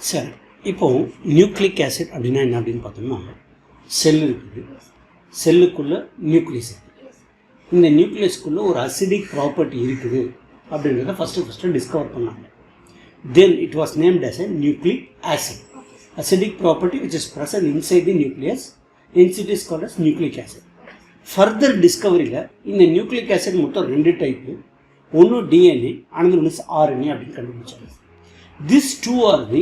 சரி, இப்போது nucleic acid அப்படின்னா என்ன அப்படின்னு பார்த்தோம்னா, செல் இருக்குது, செல்லுக்குள்ளே நியூக்ளியஸ் இருக்குது. இந்த நியூக்ளியஸ்க்குள்ளே ஒரு அசிடிக் ப்ராப்பர்ட்டி இருக்குது அப்படின்றத ஃபஸ்ட்டு டிஸ்கவர் பண்ணாங்க. Then it was named as a nucleic acid. Acidic property which is present inside the nucleus, hence it is called as nucleic acid. Further டிஸ்கவரியில் இந்த நியூக்ளிக் ஆசிட் மொத்தம் 2 type, ஒன்று DNA, another one is RNA அப்படின்னு கண்டுபிடிச்சாங்க. These two are the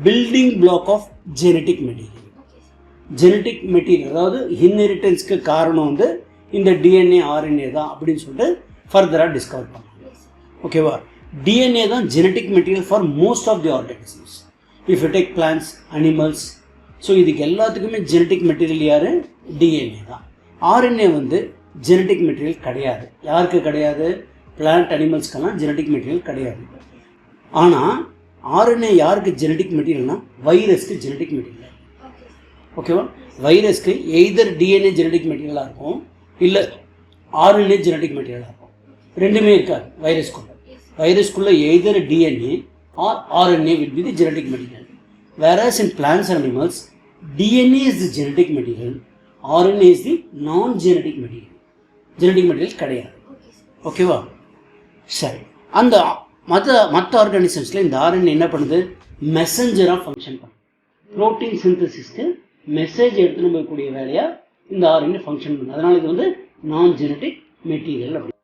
building block of genetic material. Genetic material, அதாவது இன்ஹெரிட்டன்ஸ்க்கு காரணம் வந்து இந்த டிஎன்ஏ ஆர்என்ஏ தான் அப்படின்னு சொல்லிட்டு ஃபர்தராக டிஸ்கவர் பண்ணாங்க. ஓகேவா? டிஎன்ஏ தான் genetic material for most of the organisms. If you take plants, animals, so இதுக்கு எல்லாத்துக்குமே ஜெனட்டிக் மெட்டீரியல் யார்? டிஎன்ஏ தான். ஆர்என்ஏ வந்து ஜெனட்டிக் மெட்டீரியல் கிடையாது. யாருக்கு கிடையாது? பிளான்ட், அனிமல்ஸ்க்கெல்லாம் ஜெனட்டிக் மெட்டீரியல் கிடையாது. ஆனால் ஆர்என்ஏ யாருக்கு ஜெனட்டிக் மெட்டீரியல்னா வைரஸ்க்கு ஜெனட்டிக் மெட்டீரியல். ஓகேவா? வைரஸ்க்கு எய்தர் டிஎன்ஏ ஜெனட்டிக் மெட்டீரியலாக இருக்கும், இல்லை ஆர்என்ஏ ஜெனட்டிக் மெட்டீரியலாக இருக்கும். ரெண்டுமே இருக்காது வைரஸ்குள்ளே. வைரஸ்குள்ளே either DNA or RNA will be the genetic material. Virus in plants and animals, DNA is the genetic material, RNA is the non genetic material. Genetic material கிடையாது. ஓகேவா? சரி, அந்த மற்ற ஆர்கானிசம்ஸில் இந்த ஆர்என்ஏ என்ன பண்ணுது? மெசஞ்சராக ஃபங்க்ஷன் பண்ணுது. ப்ரோட்டீன் சிந்தசிஸ்க்கு மெசேஜ் எடுத்துன்னு போகக்கூடிய வேலையாக இந்த ஆர்என்ஏ ஃபங்க்ஷன் பண்ணுது. அதனால் இது வந்து நான் ஜெனட்டிக் மெட்டீரியல் அப்படி.